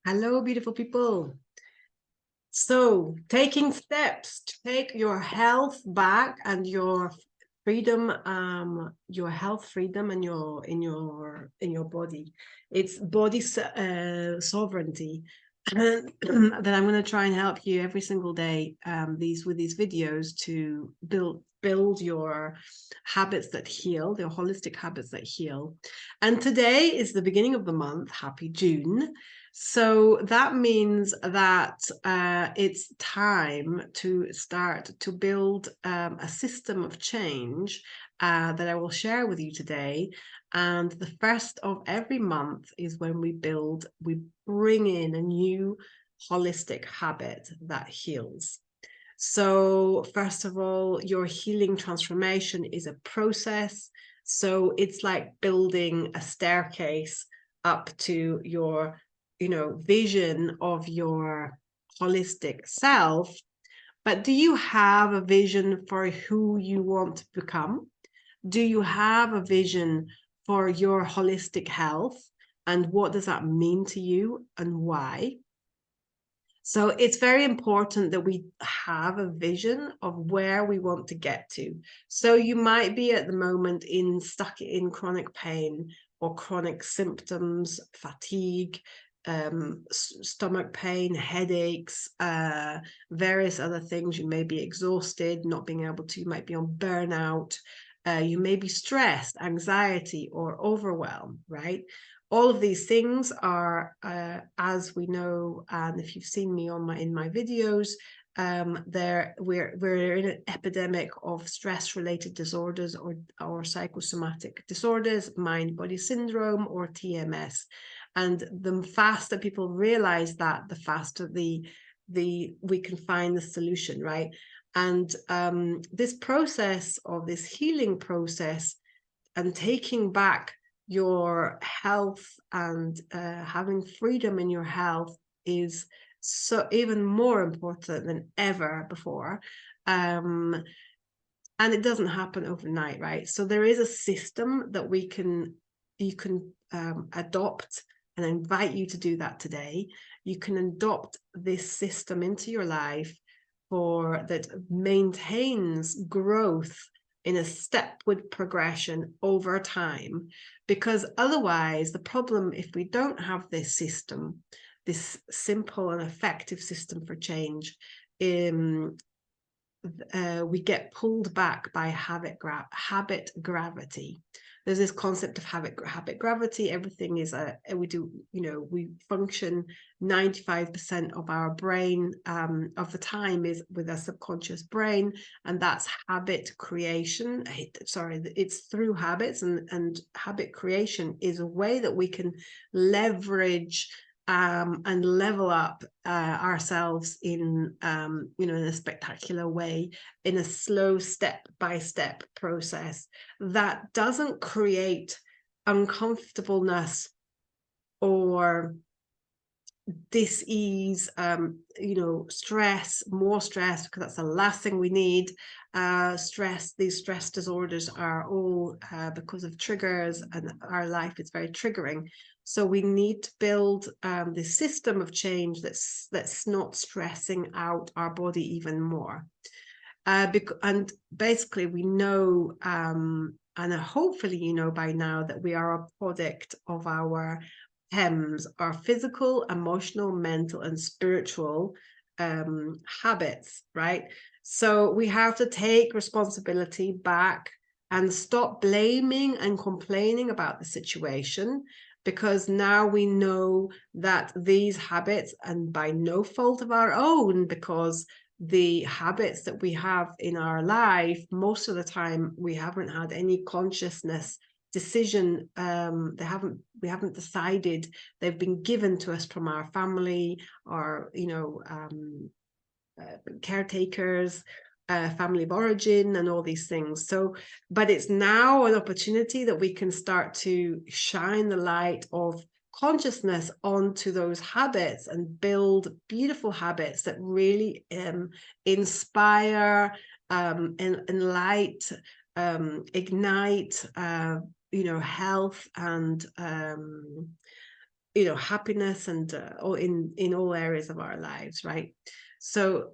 Hello, beautiful people. So, taking steps to take your health back and your freedom, your health freedom and in your body. It's body sovereignty. And that I'm going to try and help you every single day with these videos to build your habits that heal, your holistic habits that heal. And today is the beginning of the month. Happy June. So that means that it's time to start to build a system of change that I will share with you today. And the first of every month is when we bring in a new holistic habit that heals. So first of all, your healing transformation is a process. So it's like building a staircase up to your, vision of your holistic self. But do you have a vision for who you want to become? Do you have a vision for your holistic health? And what does that mean to you and why? So it's very important that we have a vision of where we want to get to. So you might be at the moment stuck in chronic pain or chronic symptoms, fatigue, stomach pain, headaches, various other things. You may be exhausted, not being able to, you might be on burnout. You may be stressed, anxiety, or overwhelmed, right? All of these things are, as we know, and if you've seen me in my videos, we're in an epidemic of stress-related disorders or psychosomatic disorders, mind-body syndrome or TMS. And the faster people realize that, the faster we can find the solution, right? And this process of this healing process and taking back your health and having freedom in your health is so even more important than ever before. And it doesn't happen overnight, right? So there is a system that you can adopt, and I invite you to do that today. You can adopt this system into your life that maintains growth in a stepward progression over time, because otherwise the problem, if we don't have this system, this simple and effective system for change, we get pulled back by habit gravity. There's this concept of habit gravity. Everything is we function 95% of our brain of the time is with a subconscious brain, and that's habit creation. It's through habits, and habit creation is a way that we can leverage and level up ourselves in a spectacular way, in a slow step-by-step process that doesn't create uncomfortableness or dis-ease, more stress, because that's the last thing we need. These stress disorders are all because of triggers, and our life is very triggering. So we need to build this system of change that's not stressing out our body even more. And basically we know, and hopefully you know by now, that we are a product of our PEMS, our physical, emotional, mental, and spiritual habits, right? So we have to take responsibility back and stop blaming and complaining about the situation, because now we know that these habits, and by no fault of our own, because the habits that we have in our life, most of the time we haven't had any consciousness decision. We haven't decided. They've been given to us from our family, or caretakers, family of origin, and all these things. So, but it's now an opportunity that we can start to shine the light of consciousness onto those habits and build beautiful habits that really inspire, enlight, ignite health and happiness and or in all areas of our lives, right? So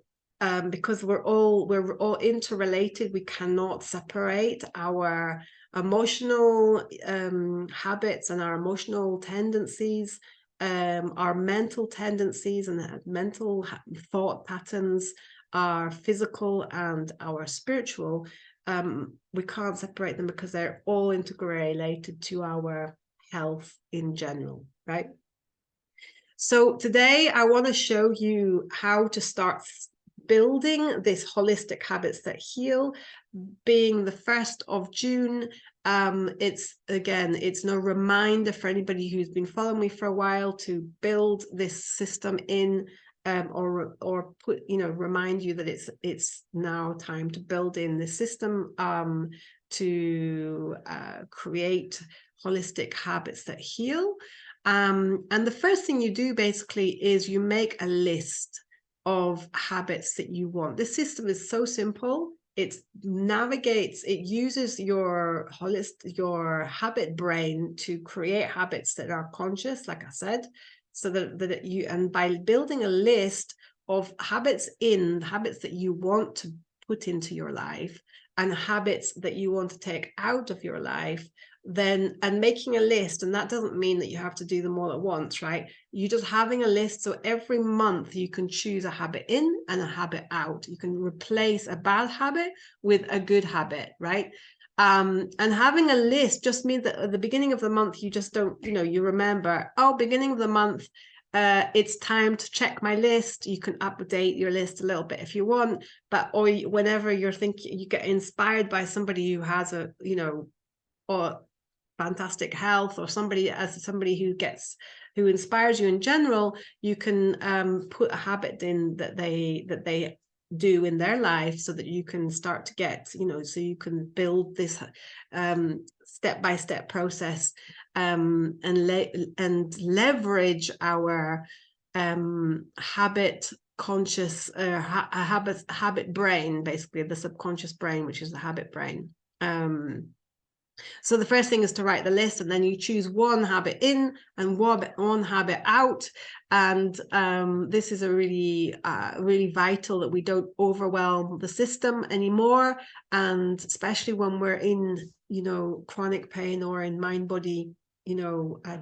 because we're all interrelated, we cannot separate our emotional habits and our emotional tendencies, our mental tendencies and mental thought patterns, our physical and our spiritual. We can't separate them because they're all interrelated to our health in general, right? So today I want to show you how to start building this holistic habits that heal. Being the 1st of June, it's no reminder for anybody who's been following me for a while to build this system in, or put, remind you that it's now time to build in this system to create holistic habits that heal. And the first thing you do basically is you make a list of habits that you want. This system is so simple. It uses your habit brain to create habits that are conscious, like I said, so and by building a list of habits that you want to put into your life and habits that you want to take out of your life, and making a list, and that doesn't mean that you have to do them all at once, right? You're just having a list, so every month you can choose a habit in and a habit out. You can replace a bad habit with a good habit, right? And having a list just means that at the beginning of the month you just don't, you remember, oh, beginning of the month, it's time to check my list. You can update your list a little bit if you want, or whenever you're thinking, you get inspired by somebody who has or fantastic health, or somebody who inspires you in general, you can put a habit in that they do in their life, so that you can start to get, so you can build this step-by-step process, and leverage our habit conscious habit brain, basically the subconscious brain, which is the habit brain. So the first thing is to write the list, and then you choose one habit in and one habit out. And this is a really vital, that we don't overwhelm the system anymore. And especially when we're in, chronic pain or in mind-body,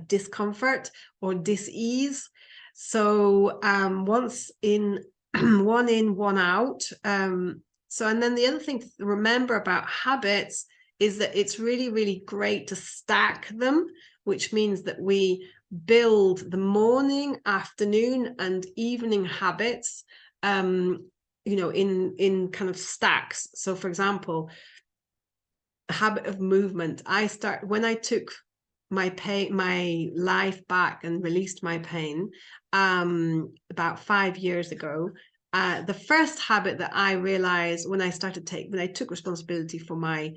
discomfort or dis-ease. So once in, one in, one out. So, and then the other thing to remember about habits is that it's really, really great to stack them, which means that we build the morning, afternoon, and evening habits, in kind of stacks. So, for example, the habit of movement. When I took my life back and released my pain, about 5 years ago. The first habit that I realized when I took responsibility for my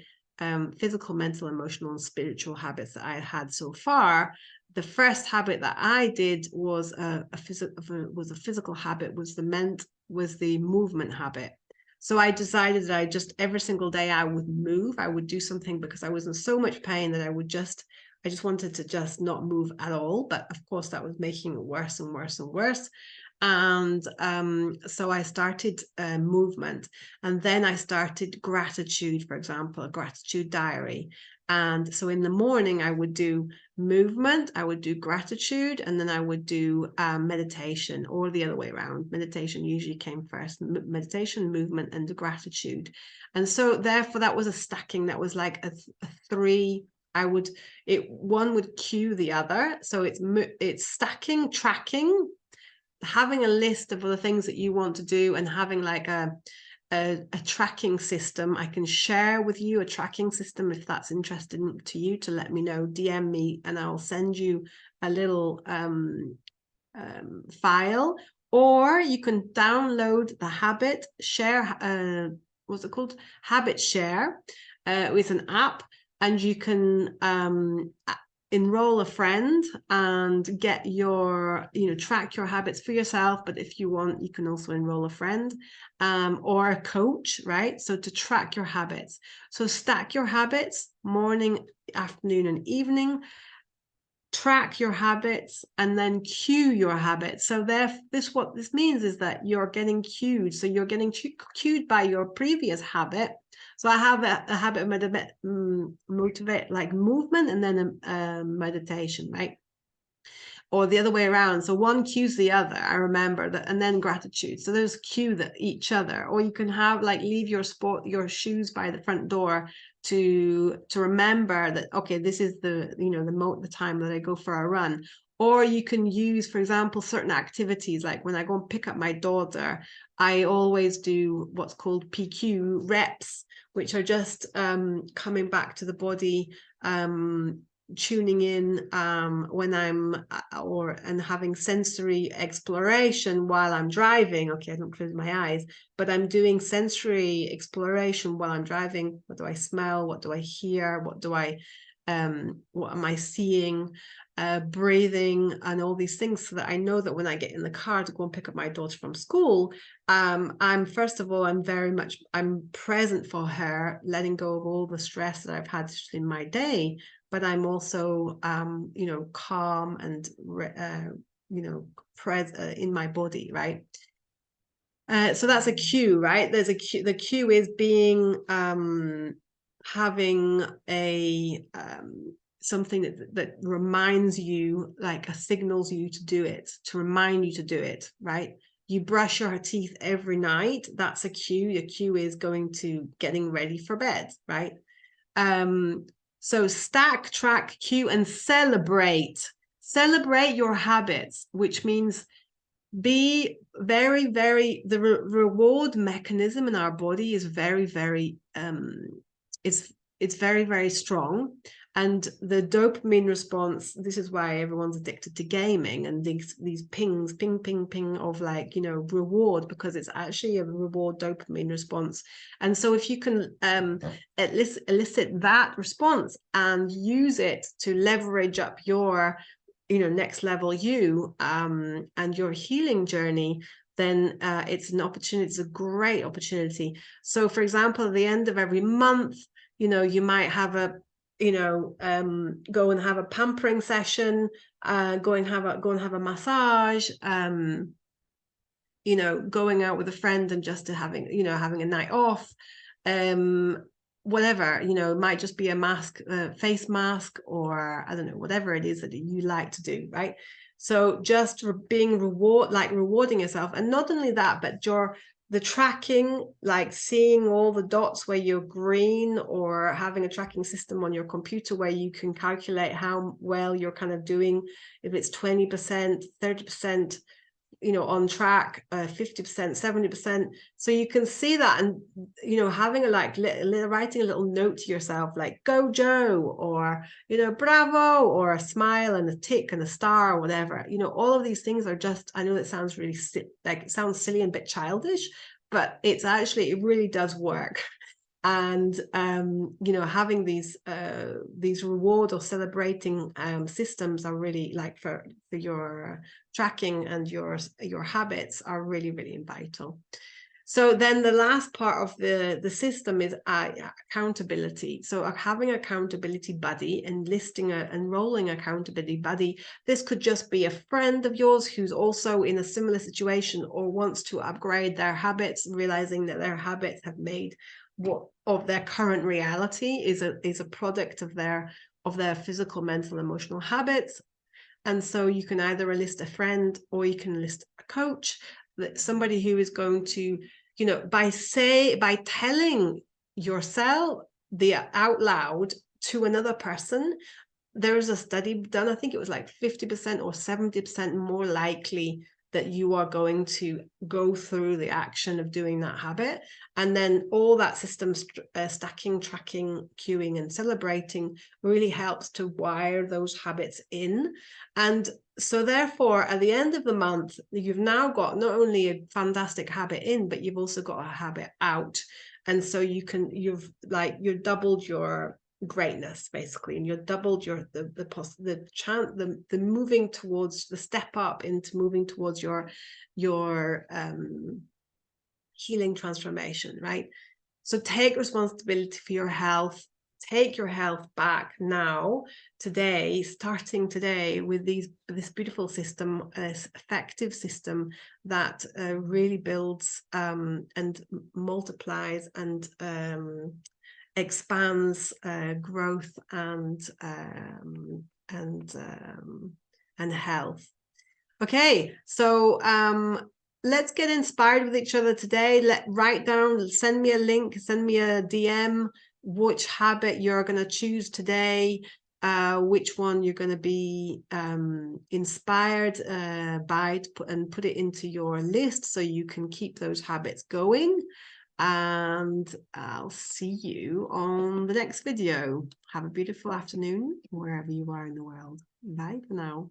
physical, mental, emotional, and spiritual habits that I had so far, the first habit that I did was a physical habit, was the movement habit. So I decided that I just every single day I would move. I would do something, because I was in so much pain that I just wanted to just not move at all. But of course, that was making it worse and worse and worse. And so I started movement, and then I started gratitude, for example, a gratitude diary. And so in the morning I would do movement, I would do gratitude, and then I would do meditation, or the other way around. Meditation usually came first. Meditation, movement, and gratitude. And so therefore that was a stacking, that was like a three. One would cue the other. So it's stacking, tracking, having a list of the things that you want to do, and having like a tracking system. I can share with you a tracking system if that's interesting to you. To let me know, DM me, and I'll send you a little file, or you can download the habit share. What's it called? Habit Share, with an app, and you can enroll a friend and get track your habits for yourself. But if you want, you can also enroll a friend or a coach, right? So to track your habits. So stack your habits, morning, afternoon, and evening. track your habits, and then cue your habits. So what this means is that you're getting cued. So you're getting cued by your previous habit. So I have a habit of motivate, like movement, and then a meditation, right? Or the other way around. So one cues the other, I remember that, and then gratitude. So there's cue that each other. Or you can have like leave your shoes by the front door to remember that, okay, this is the time that I go for a run. Or you can use, for example, certain activities, like when I go and pick up my daughter, I always do what's called PQ reps, which are just coming back to the body, tuning in when I'm and having sensory exploration while I'm driving. Okay, I don't close my eyes, but I'm doing sensory exploration while I'm driving. What do I smell? What do I hear? What am I seeing? Breathing and all these things, so that I know that when I get in the car to go and pick up my daughter from school, I'm first of all, I'm present for her, letting go of all the stress that I've had in my day, but I'm also calm and in my body, right? So that's a cue, right? There's a cue. The cue is being having a something that reminds you, like signals you to do it, to remind you to do it, right? You brush your teeth every night. That's a cue. Your cue is going to getting ready for bed, right? So stack, track, cue, and celebrate. Celebrate your habits, which means be very, very, the reward mechanism in our body is very, very, it's very, very strong. And the dopamine response, this is why everyone's addicted to gaming and these pings, ping, ping, ping of reward, because it's actually a reward dopamine response. And so if you can elicit that response and use it to leverage up your next level and your healing journey, then it's an opportunity. It's a great opportunity. So for example, at the end of every month, you might have go and have a pampering session, go and have a massage, going out with a friend and just having a night off, whatever, it might just be a face mask, or I don't know, whatever it is that you like to do, right? So just being rewarding yourself. And not only that, but the tracking, like seeing all the dots where you're green, or having a tracking system on your computer where you can calculate how well you're kind of doing, if it's 20%, 30%, on track, 50%, 70%. So you can see that, and having writing a little note to yourself, like "Go Joe," or "Bravo," or a smile and a tick and a star, or whatever. All of these things are just, I know it sounds really it sounds silly and a bit childish, but it really does work. And having these reward or celebrating systems are really, like for your tracking and your habits, are really, really vital. So then the last part of the system is accountability. So having accountability buddy, enrolling accountability buddy. This could just be a friend of yours who's also in a similar situation, or wants to upgrade their habits, realizing that their habits have made of their current reality is a product of their physical, mental, emotional habits. And so you can either enlist a friend, or you can enlist a coach, that somebody who is going to, by telling yourself out loud to another person. There is a study done, I think it was like 50% or 70% more likely that you are going to go through the action of doing that habit. And then all that system stacking, tracking, cueing, and celebrating really helps to wire those habits in. And so therefore, at the end of the month, you've now got not only a fantastic habit in, but you've also got a habit out. And so you've doubled your greatness, basically, and you've doubled the moving towards the step up into moving towards your healing transformation, right? So take responsibility for your health, take your health back now, today, starting today with this beautiful system, this effective system that really builds and multiplies and expands growth and health. Okay, so let's get inspired with each other today. Write down, send me a link, send me a DM, which habit you're going to choose today, which one you're going to be inspired by, and put it into your list so you can keep those habits going. And I'll see you on the next video. Have a beautiful afternoon wherever you are in the world. Bye for now.